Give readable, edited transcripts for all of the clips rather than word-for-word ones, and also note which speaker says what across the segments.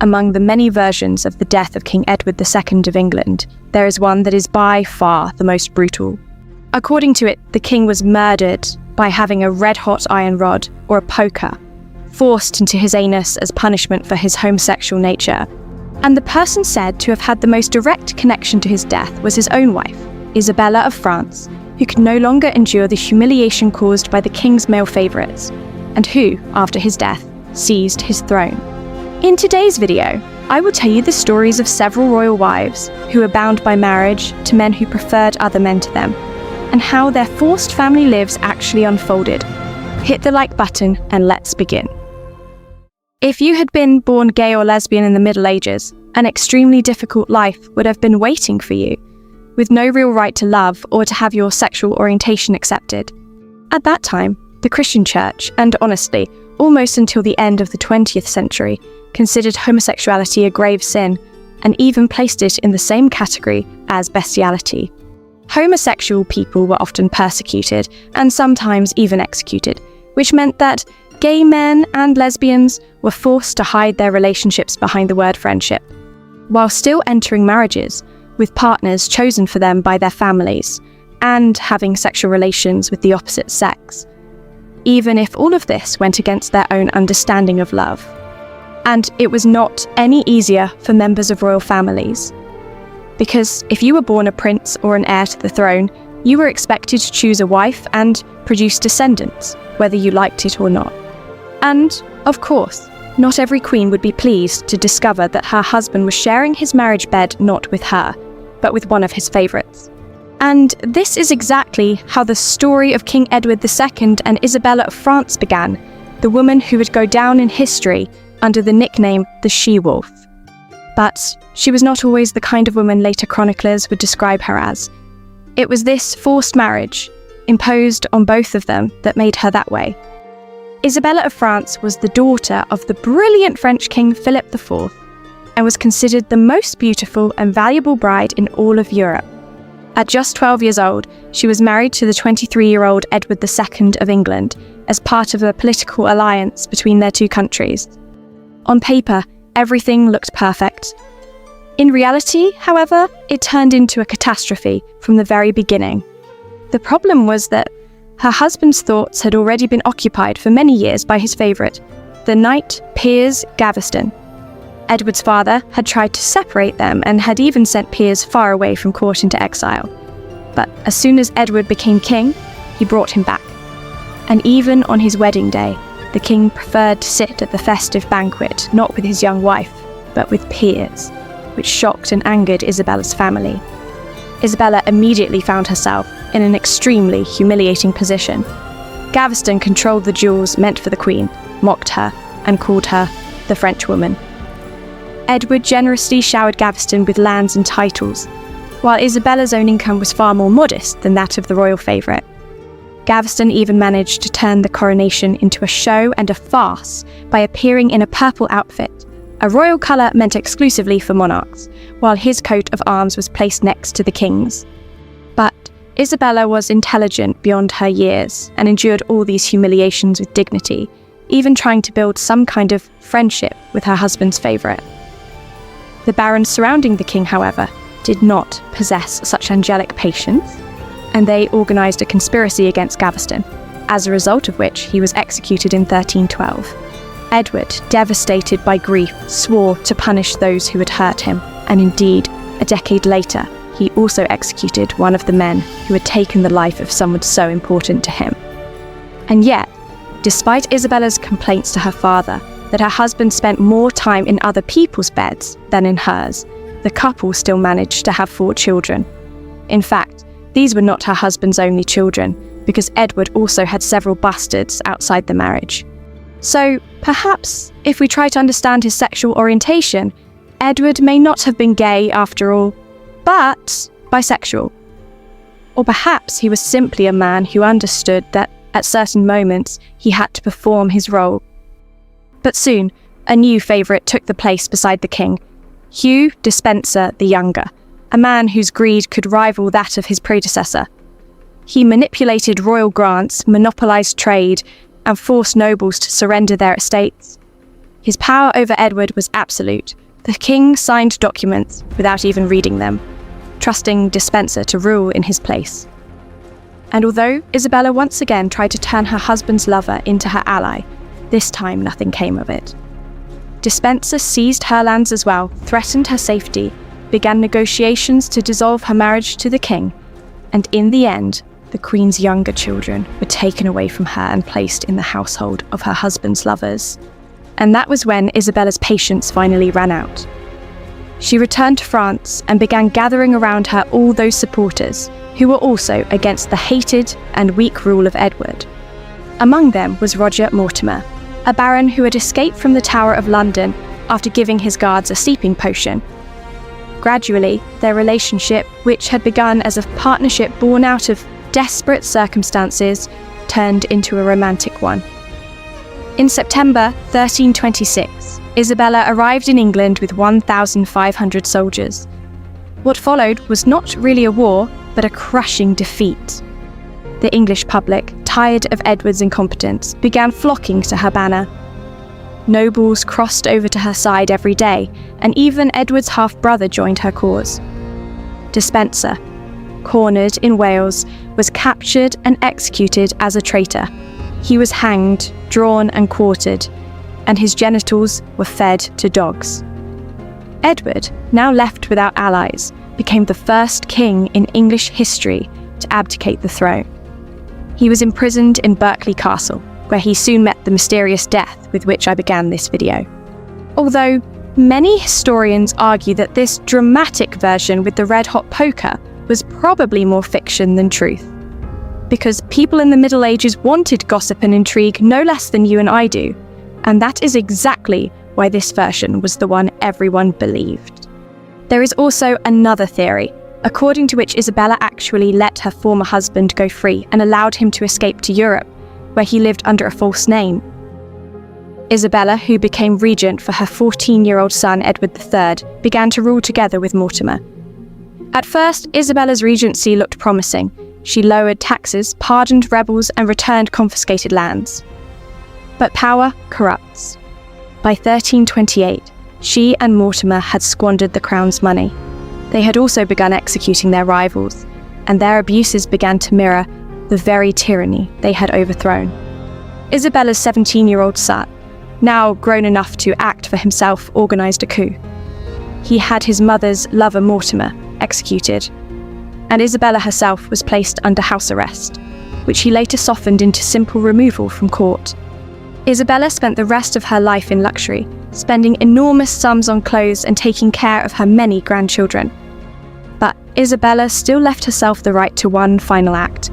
Speaker 1: among the many versions of the death of King Edward II of England, there is one that is by far the most brutal. According to it, the king was murdered by having a red-hot iron rod, or a poker, forced into his anus as punishment for his homosexual nature. And the person said to have had the most direct connection to his death was his own wife, Isabella of France, who could no longer endure the humiliation caused by the king's male favourites, and who, after his death, seized his throne. In today's video, I will tell you the stories of several royal wives who were bound by marriage to men who preferred other men to them, and how their forced family lives actually unfolded. Hit the like button and let's begin. If you had been born gay or lesbian in the Middle Ages, an extremely difficult life would have been waiting for you, with no real right to love or to have your sexual orientation accepted. At that time, the Christian Church, and honestly, almost until the end of the 20th century, considered homosexuality a grave sin, and even placed it in the same category as bestiality. Homosexual people were often persecuted, and sometimes even executed, which meant that gay men and lesbians were forced to hide their relationships behind the word friendship, while still entering marriages with partners chosen for them by their families, and having sexual relations with the opposite sex, even if all of this went against their own understanding of love. And it was not any easier for members of royal families, because if you were born a prince or an heir to the throne, you were expected to choose a wife and produce descendants, whether you liked it or not. And, of course, not every queen would be pleased to discover that her husband was sharing his marriage bed not with her, but with one of his favourites. And this is exactly how the story of King Edward II and Isabella of France began, the woman who would go down in history under the nickname the She-Wolf. But she was not always the kind of woman later chroniclers would describe her as. It was this forced marriage, imposed on both of them, that made her that way. Isabella of France was the daughter of the brilliant French king Philippe of Orleans, and was considered the most beautiful and valuable bride in all of Europe. At just 12 years old, she was married to the 23-year-old Edward II of England as part of a political alliance between their two countries. On paper, everything looked perfect. In reality, however, it turned into a catastrophe from the very beginning. The problem was that her husband's thoughts had already been occupied for many years by his favourite, the Knight Piers Gaveston. Edward's father had tried to separate them and had even sent Piers far away from court into exile. But as soon as Edward became king, he brought him back. And even on his wedding day, the king preferred to sit at the festive banquet not with his young wife, but with Piers, which shocked and angered Isabella's family. Isabella immediately found herself in an extremely humiliating position. Gaveston controlled the jewels meant for the queen, mocked her, and called her the French woman. Edward generously showered Gaveston with lands and titles, while Isabella's own income was far more modest than that of the royal favourite. Gaveston even managed to turn the coronation into a show and a farce by appearing in a purple outfit, a royal colour meant exclusively for monarchs, while his coat of arms was placed next to the king's. But Isabella was intelligent beyond her years and endured all these humiliations with dignity, even trying to build some kind of friendship with her husband's favourite. The barons surrounding the king, however, did not possess such angelic patience, and they organised a conspiracy against Gaveston, as a result of which he was executed in 1312. Edward, devastated by grief, swore to punish those who had hurt him, and indeed, a decade later, he also executed one of the men who had taken the life of someone so important to him. And yet, despite Isabella's complaints to her father that her husband spent more time in other people's beds than in hers, the couple still managed to have 4 children. In fact, these were not her husband's only children, because Edward also had several bastards outside the marriage. So, perhaps, if we try to understand his sexual orientation, Edward may not have been gay after all, but bisexual. Or perhaps he was simply a man who understood that at certain moments he had to perform his role. But soon, a new favourite took the place beside the king, Hugh Despenser the Younger, a man whose greed could rival that of his predecessor. He manipulated royal grants, monopolised trade, and forced nobles to surrender their estates. His power over Edward was absolute. The king signed documents without even reading them, trusting Despenser to rule in his place. And although Isabella once again tried to turn her husband's lover into her ally, this time nothing came of it. Despenser seized her lands as well, threatened her safety, began negotiations to dissolve her marriage to the king, and in the end, the queen's younger children were taken away from her and placed in the household of her husband's lovers. And that was when Isabella's patience finally ran out. She returned to France and began gathering around her all those supporters who were also against the hated and weak rule of Edward. Among them was Roger Mortimer, a baron who had escaped from the Tower of London after giving his guards a sleeping potion. Gradually, their relationship, which had begun as a partnership born out of desperate circumstances, turned into a romantic one. In September 1326, Isabella arrived in England with 1,500 soldiers. What followed was not really a war, but a crushing defeat. The English public, tired of Edward's incompetence, began flocking to her banner. Nobles crossed over to her side every day, and even Edward's half-brother joined her cause. Despenser, cornered in Wales, was captured and executed as a traitor. He was hanged, drawn and quartered, and his genitals were fed to dogs. Edward, now left without allies, became the first king in English history to abdicate the throne. He was imprisoned in Berkeley Castle, where he soon met the mysterious death with which I began this video. Although many historians argue that this dramatic version with the red-hot poker was probably more fiction than truth, because people in the Middle Ages wanted gossip and intrigue no less than you and I do, and that is exactly why this version was the one everyone believed. There is also another theory, according to which Isabella actually let her former husband go free and allowed him to escape to Europe, where he lived under a false name. Isabella, who became regent for her 14-year-old son Edward III, began to rule together with Mortimer. At first, Isabella's regency looked promising. She lowered taxes, pardoned rebels, and returned confiscated lands. But power corrupts. By 1328, she and Mortimer had squandered the crown's money. They had also begun executing their rivals, and their abuses began to mirror the very tyranny they had overthrown. Isabella's 17-year-old son, now grown enough to act for himself, organised a coup. He had his mother's lover Mortimer executed, and Isabella herself was placed under house arrest, which he later softened into simple removal from court. Isabella spent the rest of her life in luxury, spending enormous sums on clothes and taking care of her many grandchildren. But Isabella still left herself the right to one final act,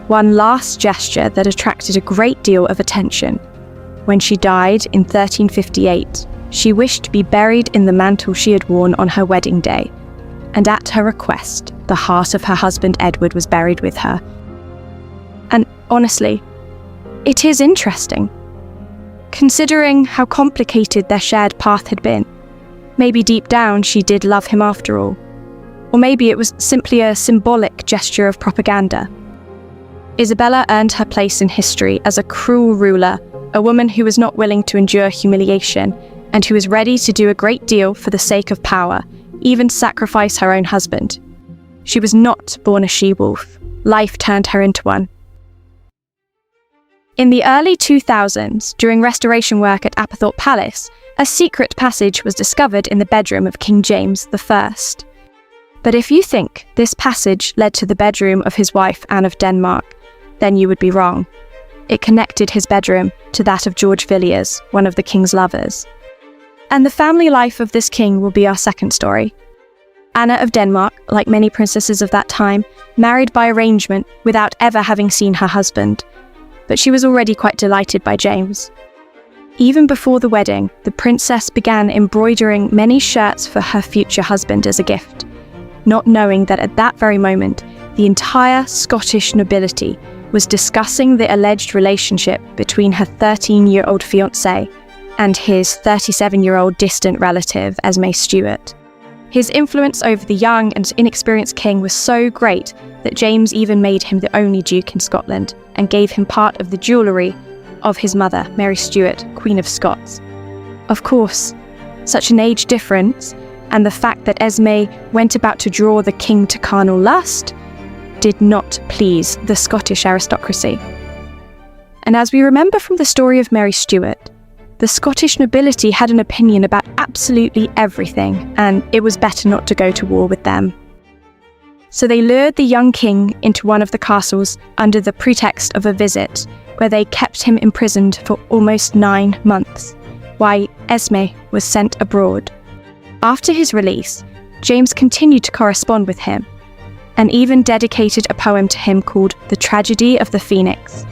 Speaker 1: one last gesture that attracted a great deal of attention. When she died in 1358, she wished to be buried in the mantle she had worn on her wedding day, and at her request, the heart of her husband Edward was buried with her. And honestly, it is interesting. Considering how complicated their shared path had been, maybe deep down she did love him after all. Or maybe it was simply a symbolic gesture of propaganda. Isabella earned her place in history as a cruel ruler, a woman who was not willing to endure humiliation, and who was ready to do a great deal for the sake of power, even sacrifice her own husband. She was not born a she-wolf. Life turned her into one. In the early 2000s, during restoration work at Apperthorpe Palace, a secret passage was discovered in the bedroom of King James I. But if you think this passage led to the bedroom of his wife Anne of Denmark, then you would be wrong. It connected his bedroom to that of George Villiers, one of the king's lovers. And the family life of this king will be our second story. Anna of Denmark, like many princesses of that time, married by arrangement without ever having seen her husband. But she was already quite delighted by James. Even before the wedding, the princess began embroidering many shirts for her future husband as a gift, not knowing that at that very moment, the entire Scottish nobility was discussing the alleged relationship between her 13-year-old fiancé and his 37-year-old distant relative, Esme Stuart. His influence over the young and inexperienced king was so great that James even made him the only duke in Scotland and gave him part of the jewellery of his mother, Mary Stuart, Queen of Scots. Of course, such an age difference and the fact that Esme went about to draw the king to carnal lust did not please the Scottish aristocracy. And as we remember from the story of Mary Stuart, the Scottish nobility had an opinion about absolutely everything, and it was better not to go to war with them. So they lured the young king into one of the castles under the pretext of a visit, where they kept him imprisoned for almost 9 months, while Esme was sent abroad. After his release, James continued to correspond with him, and even dedicated a poem to him called The Tragedy of the Phoenix,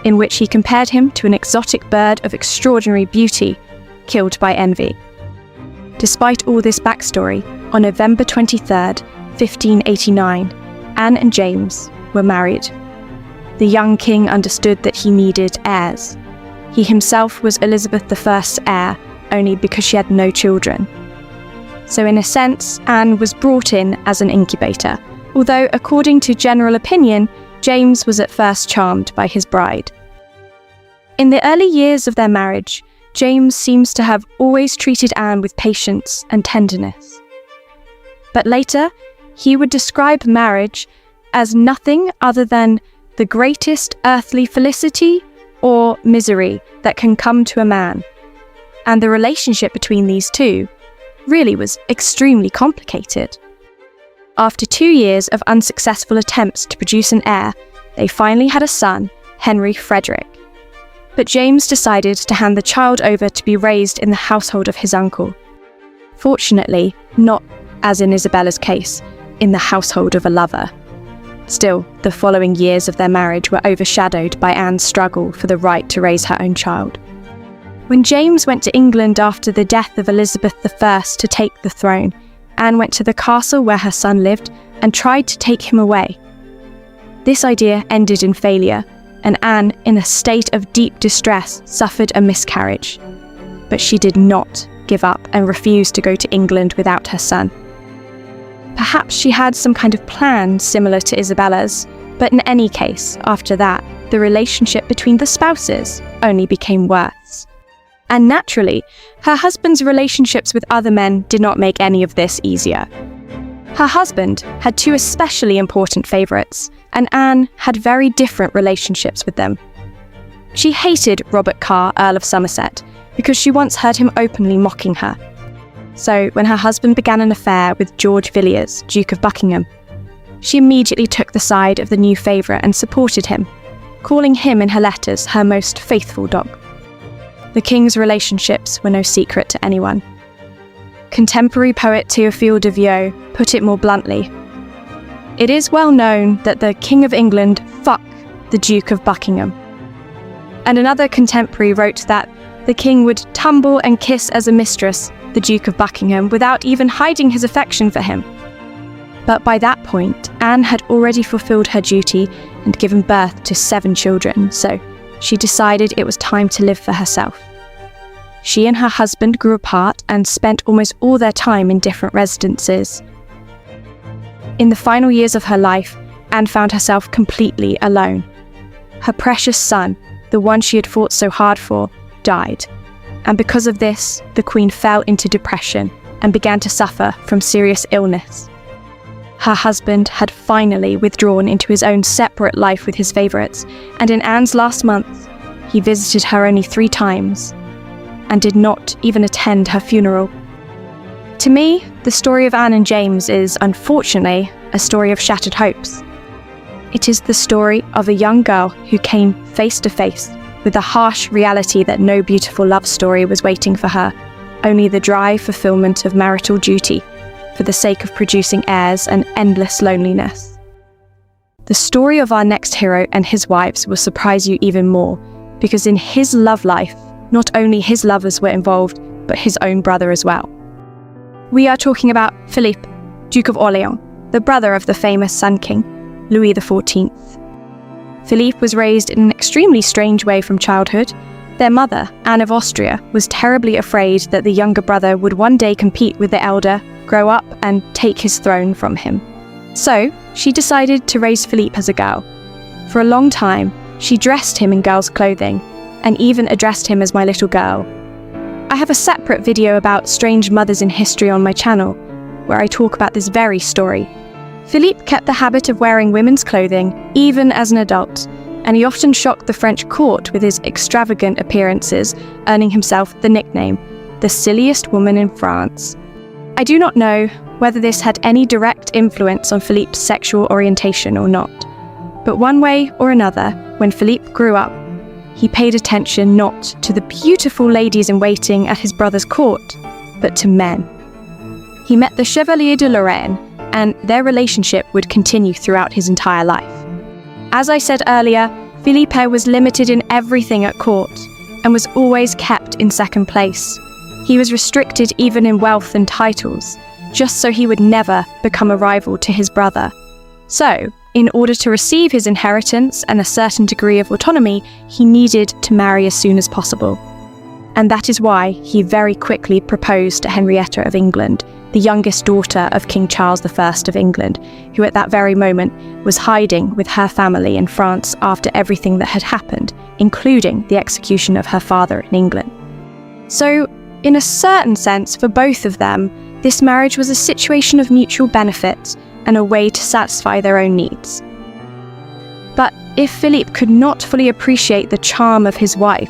Speaker 1: in which he compared him to an exotic bird of extraordinary beauty, killed by envy. Despite all this backstory, on November 23rd, 1589, Anne and James were married. The young king understood that he needed heirs. He himself was Elizabeth I's heir, only because she had no children. So in a sense, Anne was brought in as an incubator, although according to general opinion, James was at first charmed by his bride. In the early years of their marriage, James seems to have always treated Anne with patience and tenderness. But later, he would describe marriage as nothing other than the greatest earthly felicity or misery that can come to a man. And the relationship between these two really was extremely complicated. After 2 years of unsuccessful attempts to produce an heir, they finally had a son, Henry Frederick. But James decided to hand the child over to be raised in the household of his uncle. Fortunately, not, as in Isabella's case, in the household of a lover. Still, the following years of their marriage were overshadowed by Anne's struggle for the right to raise her own child. When James went to England after the death of Elizabeth I to take the throne, Anne went to the castle where her son lived and tried to take him away. This idea ended in failure, and Anne, in a state of deep distress, suffered a miscarriage. But she did not give up and refused to go to England without her son. Perhaps she had some kind of plan similar to Isabella's, but in any case, after that, the relationship between the spouses only became worse. And naturally, her husband's relationships with other men did not make any of this easier. Her husband had 2 especially important favourites, and Anne had very different relationships with them. She hated Robert Carr, Earl of Somerset, because she once heard him openly mocking her. So, when her husband began an affair with George Villiers, Duke of Buckingham, she immediately took the side of the new favourite and supported him, calling him in her letters her most faithful dog. The king's relationships were no secret to anyone. Contemporary poet Théophile de Viau put it more bluntly. It is well known that the King of England fucked the Duke of Buckingham. And another contemporary wrote that the king would tumble and kiss as a mistress the Duke of Buckingham without even hiding his affection for him. But by that point, Anne had already fulfilled her duty and given birth to 7 children, so she decided it was time to live for herself. She and her husband grew apart and spent almost all their time in different residences. In the final years of her life, Anne found herself completely alone. Her precious son, the one she had fought so hard for, died. And because of this, the Queen fell into depression and began to suffer from serious illness. Her husband had finally withdrawn into his own separate life with his favourites, and in Anne's last months, he visited her only 3 times, and did not even attend her funeral. To me, the story of Anne and James is, unfortunately, a story of shattered hopes. It is the story of a young girl who came face to face with the harsh reality that no beautiful love story was waiting for her, only the dry fulfillment of marital duty for the sake of producing heirs and endless loneliness. The story of our next hero and his wives will surprise you even more, because in his love life, not only his lovers were involved, but his own brother as well. We are talking about Philippe, Duke of Orléans, the brother of the famous Sun King, Louis XIV. Philippe was raised in an extremely strange way from childhood. Their mother, Anne of Austria, was terribly afraid that the younger brother would one day compete with the elder, grow up, and take his throne from him. So, she decided to raise Philippe as a girl. For a long time, she dressed him in girls' clothing, and even addressed him as my little girl. I have a separate video about strange mothers in history on my channel, where I talk about this very story. Philippe kept the habit of wearing women's clothing, even as an adult, and he often shocked the French court with his extravagant appearances, earning himself the nickname, the silliest woman in France. I do not know whether this had any direct influence on Philippe's sexual orientation or not, but one way or another, when Philippe grew up, he paid attention not to the beautiful ladies-in-waiting at his brother's court, but to men. He met the Chevalier de Lorraine, and their relationship would continue throughout his entire life. As I said earlier, Philippe was limited in everything at court, and was always kept in second place. He was restricted even in wealth and titles, just so he would never become a rival to his brother. So, in order to receive his inheritance and a certain degree of autonomy, he needed to marry as soon as possible. And that is why he very quickly proposed to Henrietta of England, the youngest daughter of King Charles I of England, who at that very moment was hiding with her family in France after everything that had happened, including the execution of her father in England. So, in a certain sense, for both of them, this marriage was a situation of mutual benefit and a way to satisfy their own needs. But if Philippe could not fully appreciate the charm of his wife,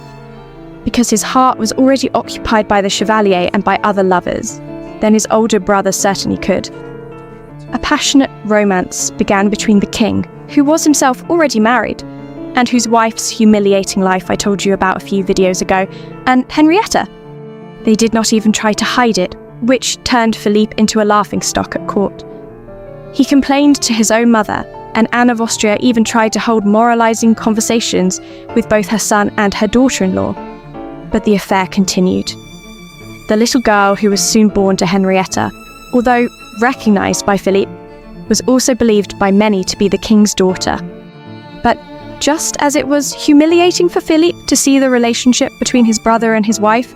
Speaker 1: because his heart was already occupied by the Chevalier and by other lovers, then his older brother certainly could. A passionate romance began between the king, who was himself already married, and whose wife's humiliating life I told you about a few videos ago, and Henrietta. They did not even try to hide it, which turned Philippe into a laughingstock at court. He complained to his own mother, and Anne of Austria even tried to hold moralizing conversations with both her son and her daughter-in-law. But the affair continued. The little girl who was soon born to Henrietta, although recognised by Philippe, was also believed by many to be the king's daughter. But just as it was humiliating for Philippe to see the relationship between his brother and his wife,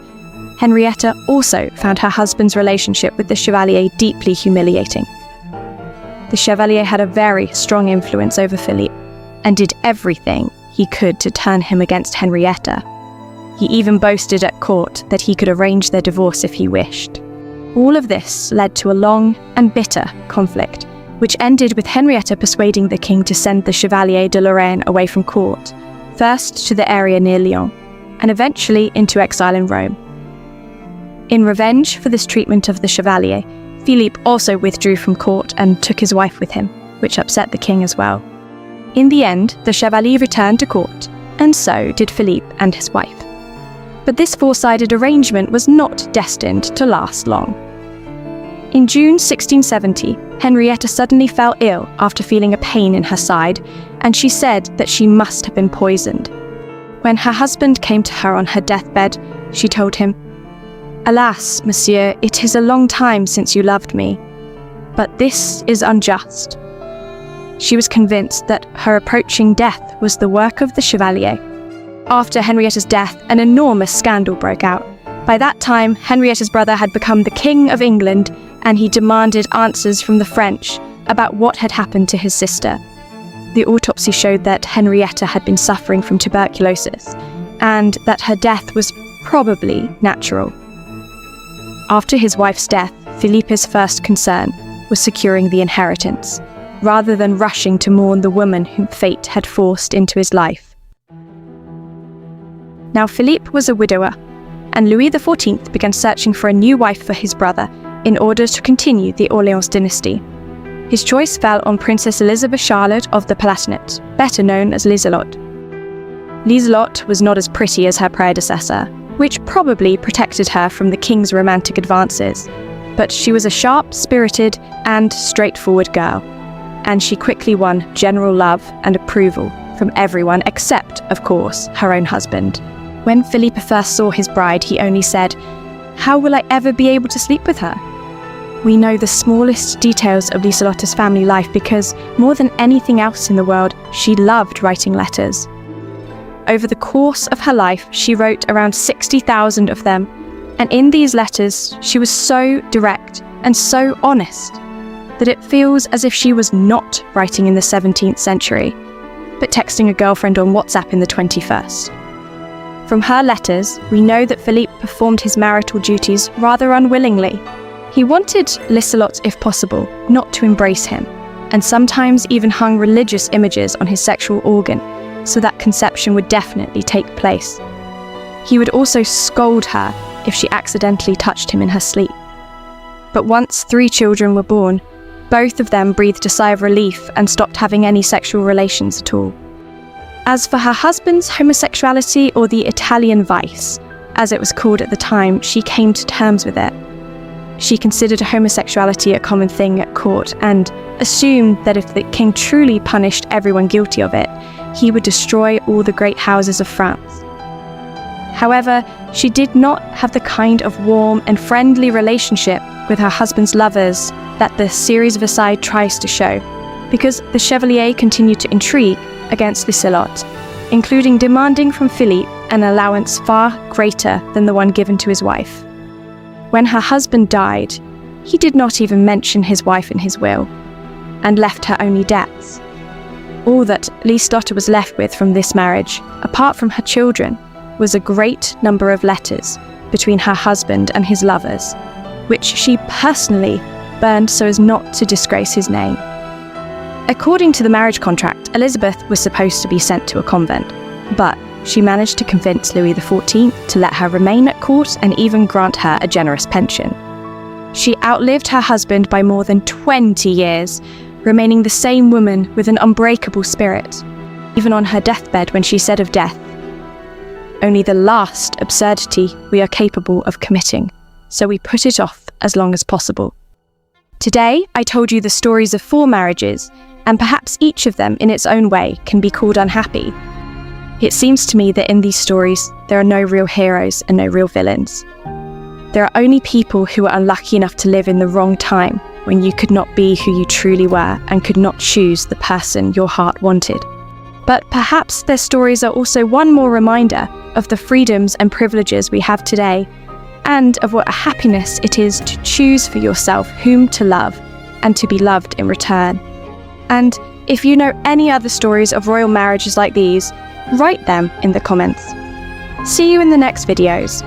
Speaker 1: Henrietta also found her husband's relationship with the Chevalier deeply humiliating. The Chevalier had a very strong influence over Philippe, and did everything he could to turn him against Henrietta. He even boasted at court that he could arrange their divorce if he wished. All of this led to a long and bitter conflict, which ended with Henrietta persuading the king to send the Chevalier de Lorraine away from court, first to the area near Lyon, and eventually into exile in Rome. In revenge for this treatment of the Chevalier, Philippe also withdrew from court and took his wife with him, which upset the king as well. In the end, the Chevalier returned to court, and so did Philippe and his wife. But this four-sided arrangement was not destined to last long. In June 1670, Henrietta suddenly fell ill after feeling a pain in her side, and she said that she must have been poisoned. When her husband came to her on her deathbed, she told him, "Alas, monsieur, it is a long time since you loved me, but this is unjust." She was convinced that her approaching death was the work of the Chevalier. After Henrietta's death, an enormous scandal broke out. By that time, Henrietta's brother had become the King of England, and he demanded answers from the French about what had happened to his sister. The autopsy showed that Henrietta had been suffering from tuberculosis, and that her death was probably natural. After his wife's death, Philippe's first concern was securing the inheritance, rather than rushing to mourn the woman whom fate had forced into his life. Now Philippe was a widower, and Louis XIV began searching for a new wife for his brother in order to continue the Orléans dynasty. His choice fell on Princess Elizabeth Charlotte of the Palatinate, better known as Liselotte. Liselotte was not as pretty as her predecessor, which probably protected her from the king's romantic advances, but she was a sharp-spirited and straightforward girl, and she quickly won general love and approval from everyone except, of course, her own husband. When Philippe first saw his bride, he only said, "How will I ever be able to sleep with her?" We know the smallest details of Liselotte's family life because, more than anything else in the world, she loved writing letters. Over the course of her life, she wrote around 60,000 of them, and in these letters, she was so direct and so honest that it feels as if she was not writing in the 17th century, but texting a girlfriend on WhatsApp in the 21st. From her letters, we know that Philippe performed his marital duties rather unwillingly. He wanted Liselot, if possible, not to embrace him, and sometimes even hung religious images on his sexual organ, so that conception would definitely take place. He would also scold her if she accidentally touched him in her sleep. But once 3 children were born, both of them breathed a sigh of relief and stopped having any sexual relations at all. As for her husband's homosexuality, or the Italian vice, as it was called at the time, she came to terms with it. She considered homosexuality a common thing at court and assumed that if the king truly punished everyone guilty of it, he would destroy all the great houses of France. However, she did not have the kind of warm and friendly relationship with her husband's lovers that the series Versailles tries to show, because the Chevalier continued to intrigue against Liselot, including demanding from Philippe an allowance far greater than the one given to his wife. When her husband died, he did not even mention his wife in his will, and left her only debts. All that Liselotte was left with from this marriage, apart from her children, was a great number of letters between her husband and his lovers, which she personally burned so as not to disgrace his name. According to the marriage contract, Elizabeth was supposed to be sent to a convent, but she managed to convince Louis XIV to let her remain at court and even grant her a generous pension. She outlived her husband by more than 20 years, remaining the same woman with an unbreakable spirit, even on her deathbed when she said of death, "Only the last absurdity we are capable of committing, so we put it off as long as possible." Today, I told you the stories of 4 marriages, and perhaps each of them in its own way can be called unhappy. It seems to me that in these stories, there are no real heroes and no real villains. There are only people who are unlucky enough to live in the wrong time, when you could not be who you truly were and could not choose the person your heart wanted. But perhaps their stories are also one more reminder of the freedoms and privileges we have today, and of what a happiness it is to choose for yourself whom to love and to be loved in return. And if you know any other stories of royal marriages like these, write them in the comments. See you in the next videos.